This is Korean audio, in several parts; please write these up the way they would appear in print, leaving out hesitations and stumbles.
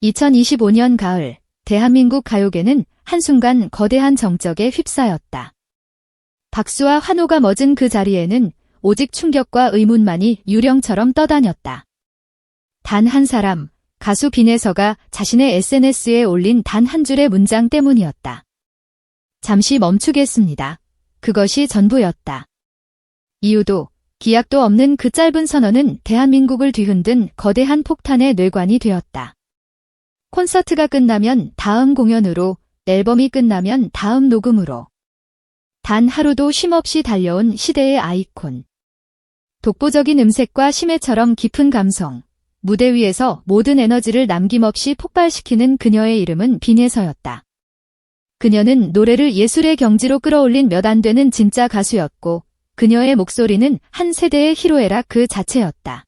2025년 가을, 대한민국 가요계는 한순간 거대한 정적에 휩싸였다. 박수와 환호가 멎은 그 자리에는 오직 충격과 의문만이 유령처럼 떠다녔다. 단 한 사람, 가수 빈에서가 자신의 SNS에 올린 단 한 줄의 문장 때문이었다. 잠시 멈추겠습니다. 그것이 전부였다. 이유도, 기약도 없는 그 짧은 선언은 대한민국을 뒤흔든 거대한 폭탄의 뇌관이 되었다. 콘서트가 끝나면 다음 공연으로, 앨범이 끝나면 다음 녹음으로. 단 하루도 쉼없이 달려온 시대의 아이콘. 독보적인 음색과 심해처럼 깊은 감성, 무대 위에서 모든 에너지를 남김없이 폭발시키는 그녀의 이름은 빈에서였다. 그녀는 노래를 예술의 경지로 끌어올린 몇 안 되는 진짜 가수였고, 그녀의 목소리는 한 세대의 히로에락 그 자체였다.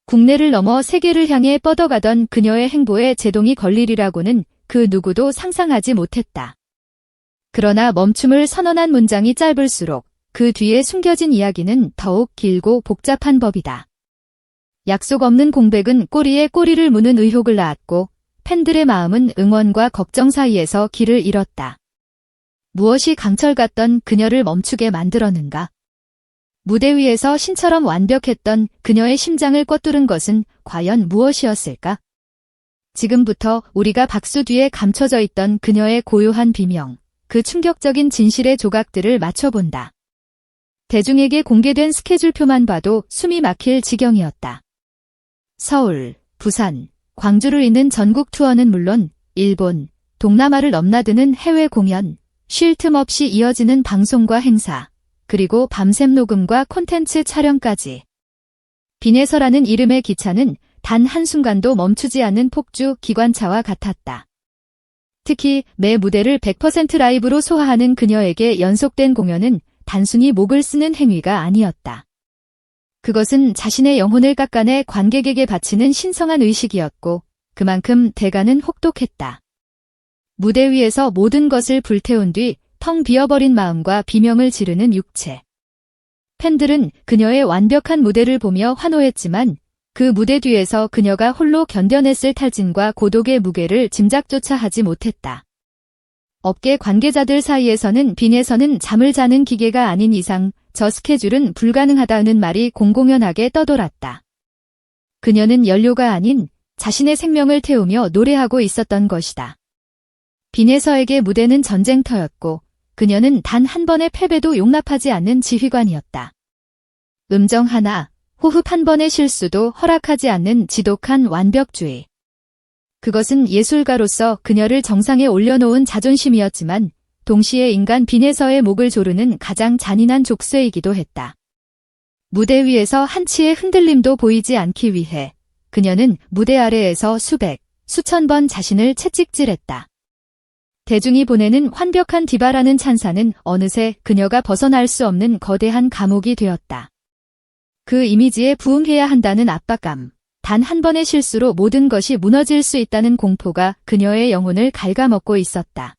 국내를 넘어 세계를 향해 뻗어가던 그녀의 행보에 제동이 걸리리라고는 그 누구도 상상하지 못했다. 그러나 멈춤을 선언한 문장이 짧을수록 그 뒤에 숨겨진 이야기는 더욱 길고 복잡한 법이다. 약속 없는 공백은 꼬리에 꼬리를 무는 의혹을 낳았고, 팬들의 마음은 응원과 걱정 사이에서 길을 잃었다. 무엇이 강철 같던 그녀를 멈추게 만들었는가? 무대 위에서 신처럼 완벽했던 그녀의 심장을 꿰뚫은 것은 과연 무엇이었을까? 지금부터 우리가 박수 뒤에 감춰져 있던 그녀의 고요한 비명, 그 충격적인 진실의 조각들을 맞춰본다. 대중에게 공개된 스케줄표만 봐도 숨이 막힐 지경이었다. 서울, 부산, 광주를 잇는 전국 투어는 물론 일본, 동남아를 넘나드는 해외 공연, 쉴 틈 없이 이어지는 방송과 행사, 그리고 밤샘 녹음과 콘텐츠 촬영까지. 빈에서라는 이름의 기차는 단 한순간도 멈추지 않는 폭주 기관차와 같았다. 특히 매 무대를 100% 라이브로 소화하는 그녀에게 연속된 공연은 단순히 목을 쓰는 행위가 아니었다. 그것은 자신의 영혼을 깎아내 관객에게 바치는 신성한 의식이었고, 그만큼 대가는 혹독했다. 무대 위에서 모든 것을 불태운 뒤 텅 비어버린 마음과 비명을 지르는 육체. 팬들은 그녀의 완벽한 무대를 보며 환호했지만, 그 무대 뒤에서 그녀가 홀로 견뎌냈을 탈진과 고독의 무게를 짐작조차 하지 못했다. 업계 관계자들 사이에서는 빈에서는 잠을 자는 기계가 아닌 이상 저 스케줄은 불가능하다는 말이 공공연하게 떠돌았다. 그녀는 연료가 아닌 자신의 생명을 태우며 노래하고 있었던 것이다. 빈에서에게 무대는 전쟁터였고, 그녀는 단 한 번의 패배도 용납하지 않는 지휘관이었다. 음정 하나, 호흡 한 번의 실수도 허락하지 않는 지독한 완벽주의. 그것은 예술가로서 그녀를 정상에 올려놓은 자존심이었지만, 동시에 인간 빈에서의 목을 조르는 가장 잔인한 족쇄이기도 했다. 무대 위에서 한치의 흔들림도 보이지 않기 위해 그녀는 무대 아래에서 수백, 수천 번 자신을 채찍질했다. 대중이 보내는 완벽한 디바라는 찬사는 어느새 그녀가 벗어날 수 없는 거대한 감옥이 되었다. 그 이미지에 부응해야 한다는 압박감, 단 한 번의 실수로 모든 것이 무너질 수 있다는 공포가 그녀의 영혼을 갉아먹고 있었다.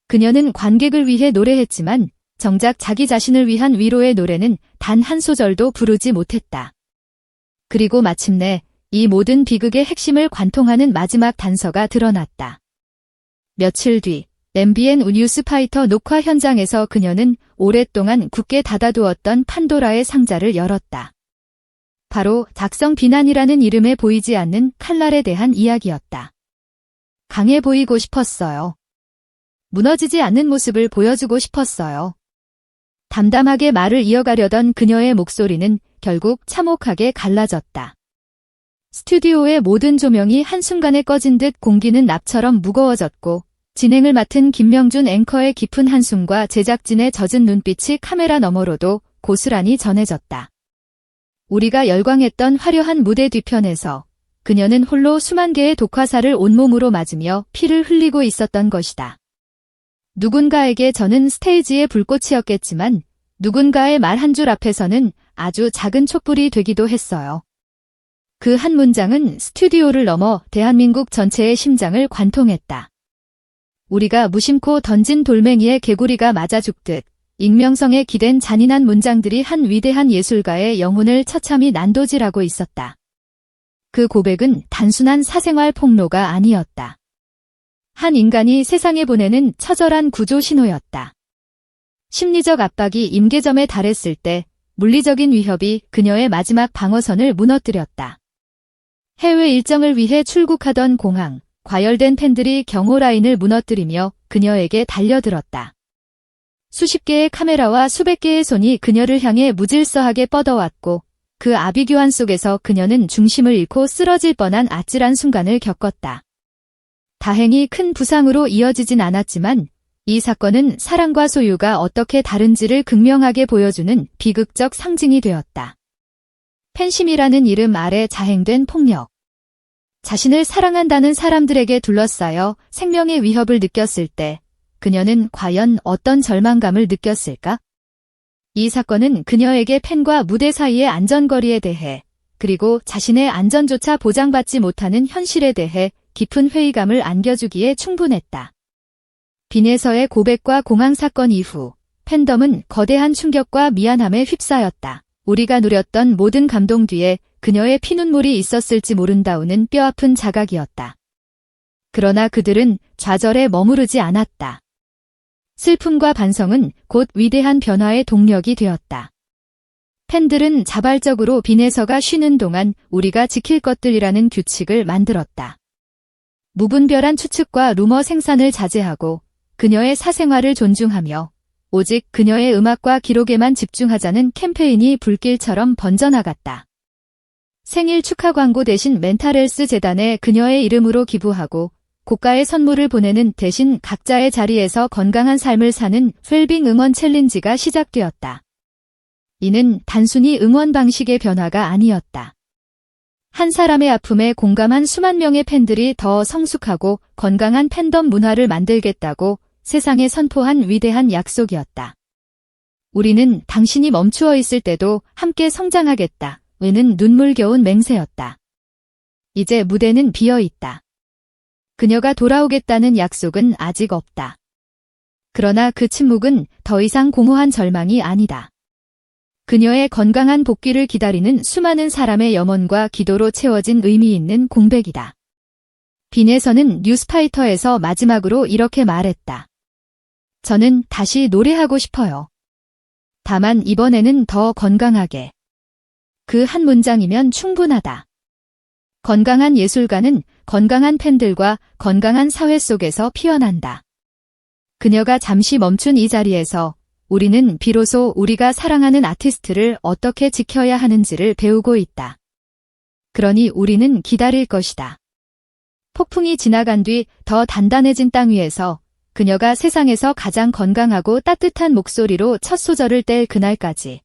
그녀는 관객을 위해 노래했지만 정작 자기 자신을 위한 위로의 노래는 단 한 소절도 부르지 못했다. 그리고 마침내 이 모든 비극의 핵심을 관통하는 마지막 단서가 드러났다. 며칠 뒤 MBN 뉴스파이터 녹화 현장에서 그녀는 오랫동안 굳게 닫아두었던 판도라의 상자를 열었다. 바로 작성 비난이라는 이름에 보이지 않는 칼날에 대한 이야기였다. 강해 보이고 싶었어요. 무너지지 않는 모습을 보여주고 싶었어요. 담담하게 말을 이어가려던 그녀의 목소리는 결국 참혹하게 갈라졌다. 스튜디오의 모든 조명이 한순간에 꺼진 듯 공기는 납처럼 무거워졌고, 진행을 맡은 김명준 앵커의 깊은 한숨과 제작진의 젖은 눈빛이 카메라 너머로도 고스란히 전해졌다. 우리가 열광했던 화려한 무대 뒤편에서 그녀는 홀로 수만 개의 독화살을 온몸으로 맞으며 피를 흘리고 있었던 것이다. 누군가에게 저는 스테이지의 불꽃이었겠지만, 누군가의 말 한 줄 앞에서는 아주 작은 촛불이 되기도 했어요. 그 한 문장은 스튜디오를 넘어 대한민국 전체의 심장을 관통했다. 우리가 무심코 던진 돌멩이에 개구리가 맞아 죽듯 익명성에 기댄 잔인한 문장들이 한 위대한 예술가의 영혼을 처참히 난도질하고 있었다. 그 고백은 단순한 사생활 폭로가 아니었다. 한 인간이 세상에 보내는 처절한 구조 신호였다. 심리적 압박이 임계점에 달했을 때 물리적인 위협이 그녀의 마지막 방어선을 무너뜨렸다. 해외 일정을 위해 출국하던 공항, 과열된 팬들이 경호 라인을 무너뜨리며 그녀에게 달려들었다. 수십 개의 카메라와 수백 개의 손이 그녀를 향해 무질서하게 뻗어왔고 그 아비규환 속에서 그녀는 중심을 잃고 쓰러질 뻔한 아찔한 순간을 겪었다. 다행히 큰 부상으로 이어지진 않았지만 이 사건은 사랑과 소유가 어떻게 다른지를 극명하게 보여주는 비극적 상징이 되었다. 팬심이라는 이름 아래 자행된 폭력. 자신을 사랑한다는 사람들에게 둘러싸여 생명의 위협을 느꼈을 때 그녀는 과연 어떤 절망감을 느꼈을까? 이 사건은 그녀에게 팬과 무대 사이의 안전거리에 대해 그리고 자신의 안전조차 보장받지 못하는 현실에 대해 깊은 회의감을 안겨주기에 충분했다. 빈에서의 고백과 공항 사건 이후 팬덤은 거대한 충격과 미안함에 휩싸였다. 우리가 누렸던 모든 감동 뒤에 그녀의 피눈물이 있었을지 모른다우는 뼈아픈 자각이었다. 그러나 그들은 좌절에 머무르지 않았다. 슬픔과 반성은 곧 위대한 변화의 동력이 되었다. 팬들은 자발적으로 빈에서가 쉬는 동안 우리가 지킬 것들이라는 규칙을 만들었다. 무분별한 추측과 루머 생산을 자제하고 그녀의 사생활을 존중하며 오직 그녀의 음악과 기록에만 집중하자는 캠페인이 불길처럼 번져나갔다. 생일 축하 광고 대신 멘탈헬스 재단에 그녀의 이름으로 기부하고 고가의 선물을 보내는 대신 각자의 자리에서 건강한 삶을 사는 웰빙 응원 챌린지가 시작되었다. 이는 단순히 응원 방식의 변화가 아니었다. 한 사람의 아픔에 공감한 수만 명의 팬들이 더 성숙하고 건강한 팬덤 문화를 만들겠다고 세상에 선포한 위대한 약속이었다. 우리는 당신이 멈추어 있을 때도 함께 성장하겠다. 는 눈물겨운 맹세였다. 이제 무대는 비어 있다. 그녀가 돌아오겠다는 약속은 아직 없다. 그러나 그 침묵은 더 이상 공허한 절망이 아니다. 그녀의 건강한 복귀를 기다리는 수많은 사람의 염원과 기도로 채워진 의미 있는 공백이다. 빈에서는 뉴스파이터에서 마지막으로 이렇게 말했다. 저는 다시 노래하고 싶어요. 다만 이번에는 더 건강하게. 그 한 문장이면 충분하다. 건강한 예술가는 건강한 팬들과 건강한 사회 속에서 피어난다. 그녀가 잠시 멈춘 이 자리에서 우리는 비로소 우리가 사랑하는 아티스트를 어떻게 지켜야 하는지를 배우고 있다. 그러니 우리는 기다릴 것이다. 폭풍이 지나간 뒤 더 단단해진 땅 위에서 그녀가 세상에서 가장 건강하고 따뜻한 목소리로 첫 소절을 뗄 그날까지.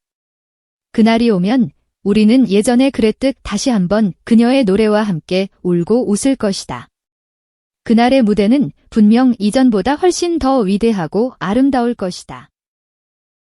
그날이 오면 우리는 예전에 그랬듯 다시 한번 그녀의 노래와 함께 울고 웃을 것이다. 그날의 무대는 분명 이전보다 훨씬 더 위대하고 아름다울 것이다.